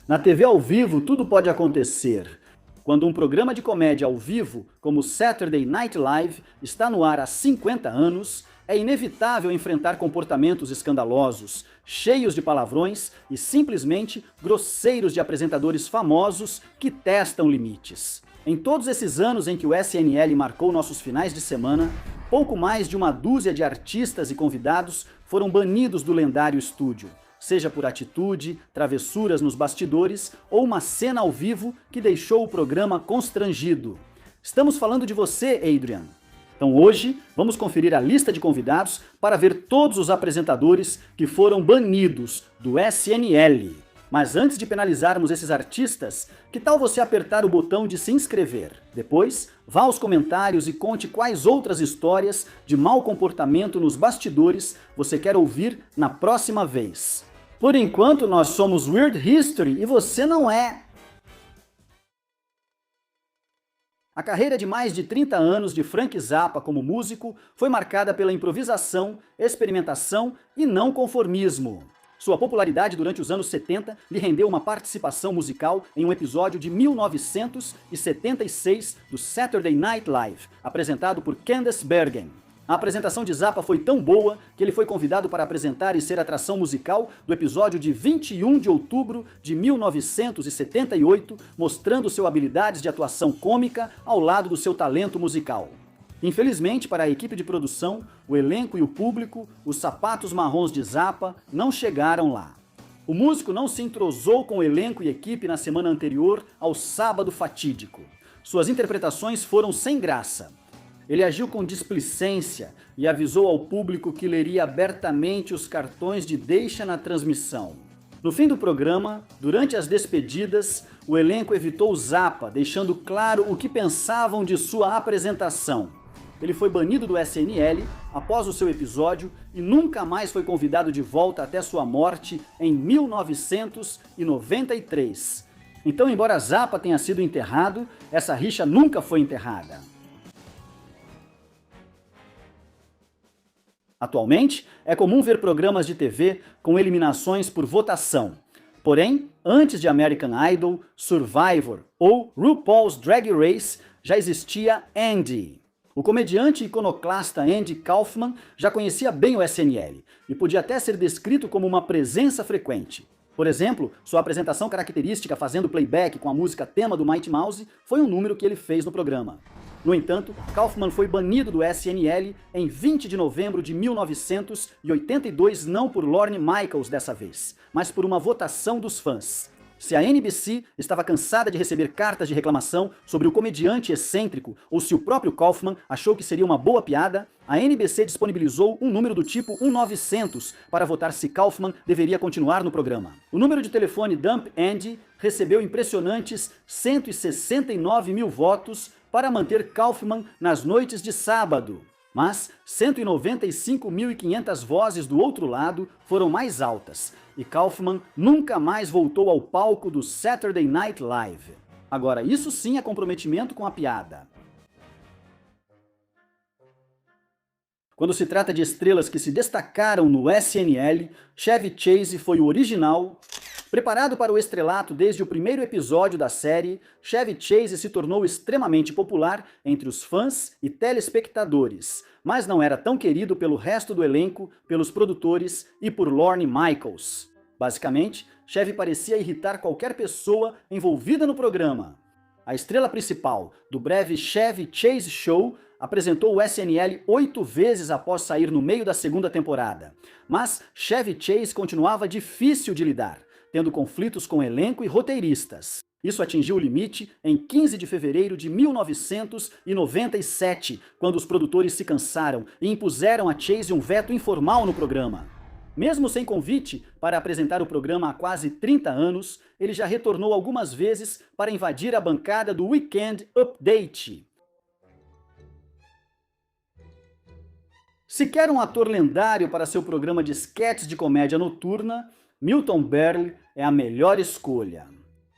Na TV ao vivo, tudo pode acontecer. Quando um programa de comédia ao vivo, como Saturday Night Live, está no ar há 50 anos, é inevitável enfrentar comportamentos escandalosos, cheios de palavrões e simplesmente grosseiros de apresentadores famosos que testam limites. Em todos esses anos em que o SNL marcou nossos finais de semana, pouco mais de uma dúzia de artistas e convidados foram banidos do lendário estúdio, seja por atitude, travessuras nos bastidores ou uma cena ao vivo que deixou o programa constrangido. Estamos falando de você, Adrian. Então hoje vamos conferir a lista de convidados para ver todos os apresentadores que foram banidos do SNL. Mas antes de penalizarmos esses artistas, que tal você apertar o botão de se inscrever? Depois, vá aos comentários e conte quais outras histórias de mau comportamento nos bastidores você quer ouvir na próxima vez. Por enquanto, nós somos Weird History e você não é. A carreira de mais de 30 anos de Frank Zappa como músico foi marcada pela improvisação, experimentação e não conformismo. Sua popularidade durante os anos 70 lhe rendeu uma participação musical em um episódio de 1976 do Saturday Night Live, apresentado por Candice Bergen. A apresentação de Zappa foi tão boa que ele foi convidado para apresentar e ser atração musical do episódio de 21 de outubro de 1978, mostrando suas habilidades de atuação cômica ao lado do seu talento musical. Infelizmente, para a equipe de produção, o elenco e o público, os sapatos marrons de Zappa não chegaram lá. O músico não se entrosou com o elenco e equipe na semana anterior ao sábado fatídico. Suas interpretações foram sem graça. Ele agiu com displicência e avisou ao público que leria abertamente os cartões de deixa na transmissão. No fim do programa, durante as despedidas, o elenco evitou Zappa, deixando claro o que pensavam de sua apresentação. Ele foi banido do SNL após o seu episódio e nunca mais foi convidado de volta até sua morte em 1993. Então, embora Zappa tenha sido enterrado, essa rixa nunca foi enterrada. Atualmente, é comum ver programas de TV com eliminações por votação. Porém, antes de American Idol, Survivor ou RuPaul's Drag Race, já existia Andy. O comediante iconoclasta Andy Kaufman já conhecia bem o SNL e podia até ser descrito como uma presença frequente. Por exemplo, sua apresentação característica fazendo playback com a música tema do Mighty Mouse foi um número que ele fez no programa. No entanto, Kaufman foi banido do SNL em 20 de novembro de 1982, não por Lorne Michaels dessa vez, mas por uma votação dos fãs. Se a NBC estava cansada de receber cartas de reclamação sobre o comediante excêntrico ou se o próprio Kaufman achou que seria uma boa piada, a NBC disponibilizou um número do tipo 1900 para votar se Kaufman deveria continuar no programa. O número de telefone Dump Andy recebeu impressionantes 169 mil votos para manter Kaufman nas noites de sábado. Mas 195.500 vozes do outro lado foram mais altas, e Kaufman nunca mais voltou ao palco do Saturday Night Live. Agora, isso sim é comprometimento com a piada. Quando se trata de estrelas que se destacaram no SNL, Chevy Chase foi o original. Preparado para o estrelato desde o primeiro episódio da série, Chevy Chase se tornou extremamente popular entre os fãs e telespectadores, mas não era tão querido pelo resto do elenco, pelos produtores e por Lorne Michaels. Basicamente, Chevy parecia irritar qualquer pessoa envolvida no programa. A estrela principal do breve Chevy Chase Show apresentou o SNL 8 vezes após sair no meio da segunda temporada, mas Chevy Chase continuava difícil de lidar, tendo conflitos com elenco e roteiristas. Isso atingiu o limite em 15 de fevereiro de 1997, quando os produtores se cansaram e impuseram a Chase um veto informal no programa. Mesmo sem convite para apresentar o programa há quase 30 anos, ele já retornou algumas vezes para invadir a bancada do Weekend Update. Se quer um ator lendário para seu programa de sketches de comédia noturna, Milton Berle é a melhor escolha.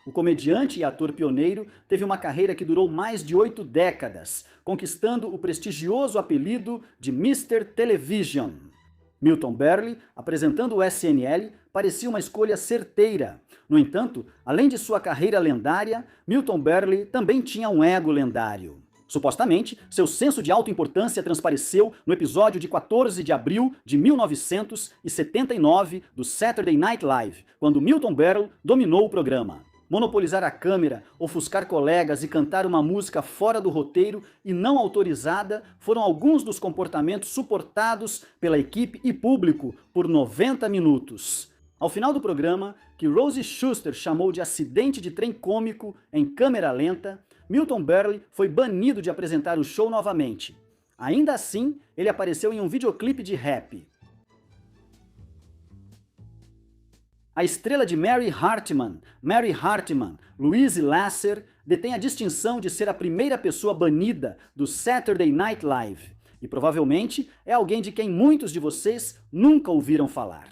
O comediante e ator pioneiro teve uma carreira que durou mais de 8 décadas, conquistando o prestigioso apelido de Mr. Television. Milton Berle, apresentando o SNL, parecia uma escolha certeira. No entanto, além de sua carreira lendária, Milton Berle também tinha um ego lendário. Supostamente, seu senso de autoimportância transpareceu no episódio de 14 de abril de 1979 do Saturday Night Live, quando Milton Berle dominou o programa. Monopolizar a câmera, ofuscar colegas e cantar uma música fora do roteiro e não autorizada foram alguns dos comportamentos suportados pela equipe e público por 90 minutos. Ao final do programa, que Rose Schuster chamou de acidente de trem cômico em câmera lenta, Milton Berle foi banido de apresentar o show novamente. Ainda assim, ele apareceu em um videoclipe de rap. A estrela de Mary Hartman, Louise Lasser, detém a distinção de ser a primeira pessoa banida do Saturday Night Live, e provavelmente é alguém de quem muitos de vocês nunca ouviram falar.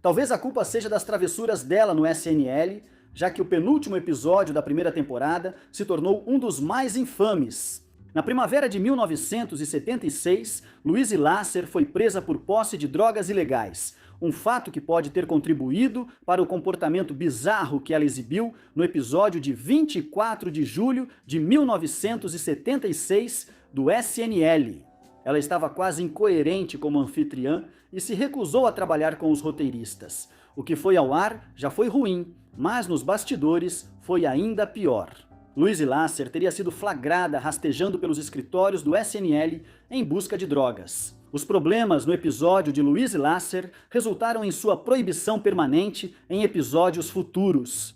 Talvez a culpa seja das travessuras dela no SNL, já que o penúltimo episódio da primeira temporada se tornou um dos mais infames. Na primavera de 1976, Louise Lasser foi presa por posse de drogas ilegais, um fato que pode ter contribuído para o comportamento bizarro que ela exibiu no episódio de 24 de julho de 1976 do SNL. Ela estava quase incoerente como anfitriã e se recusou a trabalhar com os roteiristas. O que foi ao ar já foi ruim, mas nos bastidores foi ainda pior. Louise Lasser teria sido flagrada rastejando pelos escritórios do SNL em busca de drogas. Os problemas no episódio de Louise Lasser resultaram em sua proibição permanente em episódios futuros.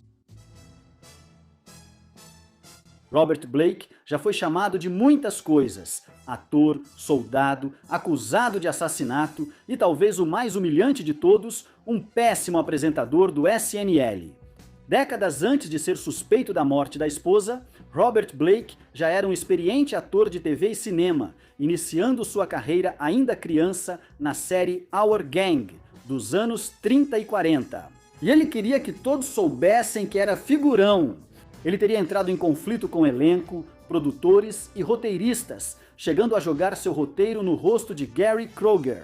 Robert Blake já foi chamado de muitas coisas: ator, soldado, acusado de assassinato e talvez o mais humilhante de todos, um péssimo apresentador do SNL. Décadas antes de ser suspeito da morte da esposa, Robert Blake já era um experiente ator de TV e cinema, iniciando sua carreira ainda criança na série Our Gang, dos anos 30 e 40. E ele queria que todos soubessem que era figurão. Ele teria entrado em conflito com elenco, produtores e roteiristas, chegando a jogar seu roteiro no rosto de Gary Kroeger.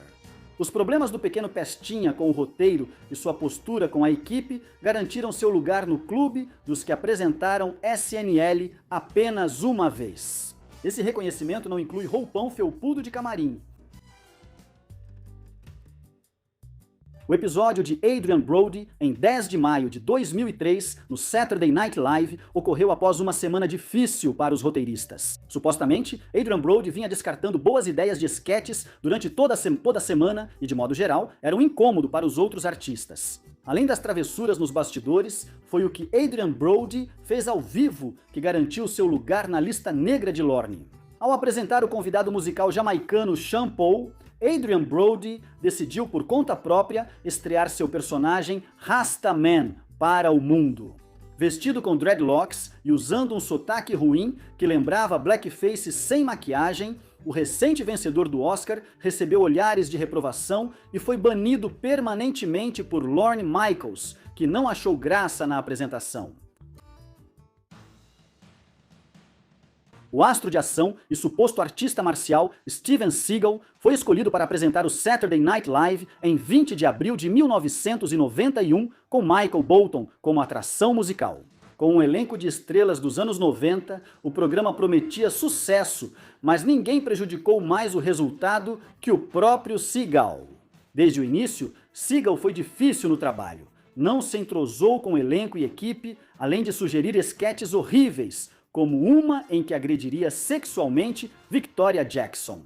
Os problemas do pequeno Pestinha com o roteiro e sua postura com a equipe garantiram seu lugar no clube dos que apresentaram SNL apenas uma vez. Esse reconhecimento não inclui roupão felpudo de camarim. O episódio de Adrien Brody, em 10 de maio de 2003, no Saturday Night Live, ocorreu após uma semana difícil para os roteiristas. Supostamente, Adrien Brody vinha descartando boas ideias de esquetes durante toda a semana e, de modo geral, era um incômodo para os outros artistas. Além das travessuras nos bastidores, foi o que Adrien Brody fez ao vivo que garantiu seu lugar na lista negra de Lorne. Ao apresentar o convidado musical jamaicano Sean Paul, Adrien Brody decidiu por conta própria estrear seu personagem Rasta Man para o mundo. Vestido com dreadlocks e usando um sotaque ruim que lembrava blackface sem maquiagem, o recente vencedor do Oscar recebeu olhares de reprovação e foi banido permanentemente por Lorne Michaels, que não achou graça na apresentação. O astro de ação e suposto artista marcial Steven Seagal foi escolhido para apresentar o Saturday Night Live em 20 de abril de 1991 com Michael Bolton como atração musical. Com um elenco de estrelas dos anos 90, o programa prometia sucesso, mas ninguém prejudicou mais o resultado que o próprio Seagal. Desde o início, Seagal foi difícil no trabalho. Não se entrosou com elenco e equipe, além de sugerir esquetes horríveis, como uma em que agrediria sexualmente Victoria Jackson.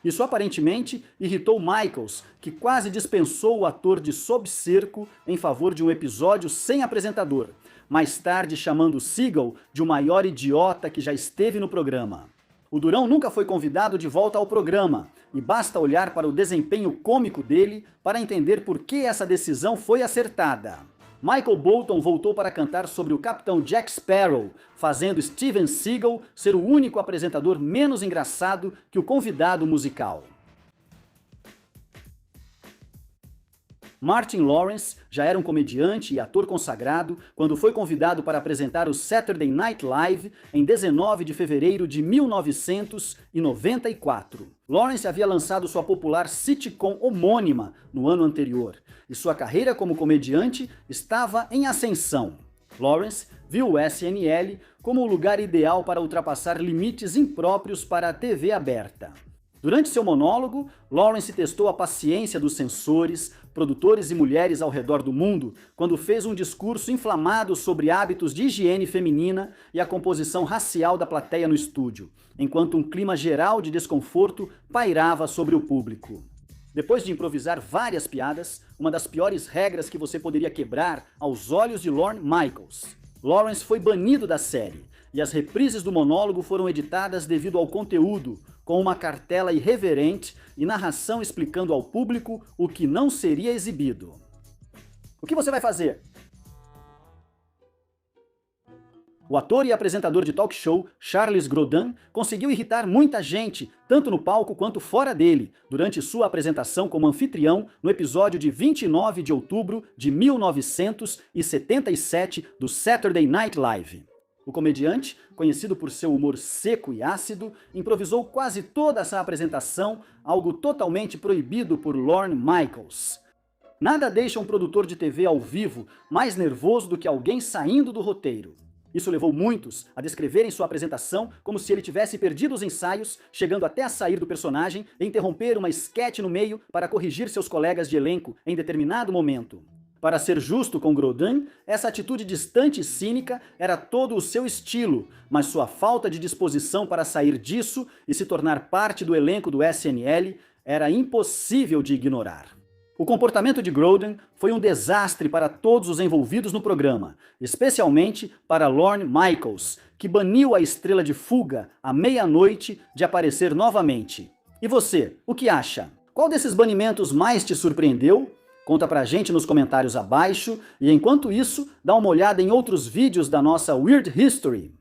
Isso aparentemente irritou Michaels, que quase dispensou o ator de Sob Cerco em favor de um episódio sem apresentador, mais tarde chamando Seagal de o maior idiota que já esteve no programa. O Durão nunca foi convidado de volta ao programa, e basta olhar para o desempenho cômico dele para entender por que essa decisão foi acertada. Michael Bolton voltou para cantar sobre o Capitão Jack Sparrow, fazendo Steven Seagal ser o único apresentador menos engraçado que o convidado musical. Martin Lawrence já era um comediante e ator consagrado quando foi convidado para apresentar o Saturday Night Live em 19 de fevereiro de 1994. Lawrence havia lançado sua popular sitcom homônima no ano anterior, e sua carreira como comediante estava em ascensão. Lawrence viu o SNL como o lugar ideal para ultrapassar limites impróprios para a TV aberta. Durante seu monólogo, Lawrence testou a paciência dos censores, produtores e mulheres ao redor do mundo quando fez um discurso inflamado sobre hábitos de higiene feminina e a composição racial da plateia no estúdio, enquanto um clima geral de desconforto pairava sobre o público. Depois de improvisar várias piadas, uma das piores regras que você poderia quebrar aos olhos de Lorne Michaels, Lawrence foi banido da série, e as reprises do monólogo foram editadas devido ao conteúdo, com uma cartela irreverente e narração explicando ao público o que não seria exibido. O que você vai fazer? O ator e apresentador de talk show, Charles Grodin, conseguiu irritar muita gente, tanto no palco quanto fora dele, durante sua apresentação como anfitrião no episódio de 29 de outubro de 1977 do Saturday Night Live. O comediante, conhecido por seu humor seco e ácido, improvisou quase toda essa apresentação, algo totalmente proibido por Lorne Michaels. Nada deixa um produtor de TV ao vivo mais nervoso do que alguém saindo do roteiro. Isso levou muitos a descreverem sua apresentação como se ele tivesse perdido os ensaios, chegando até a sair do personagem e interromper uma sketch no meio para corrigir seus colegas de elenco em determinado momento. Para ser justo com Grodin, essa atitude distante e cínica era todo o seu estilo, mas sua falta de disposição para sair disso e se tornar parte do elenco do SNL era impossível de ignorar. O comportamento de Grodin foi um desastre para todos os envolvidos no programa, especialmente para Lorne Michaels, que baniu a estrela de fuga à meia-noite de aparecer novamente. E você, o que acha? Qual desses banimentos mais te surpreendeu? Conta pra gente nos comentários abaixo, e enquanto isso, dá uma olhada em outros vídeos da nossa Weird History.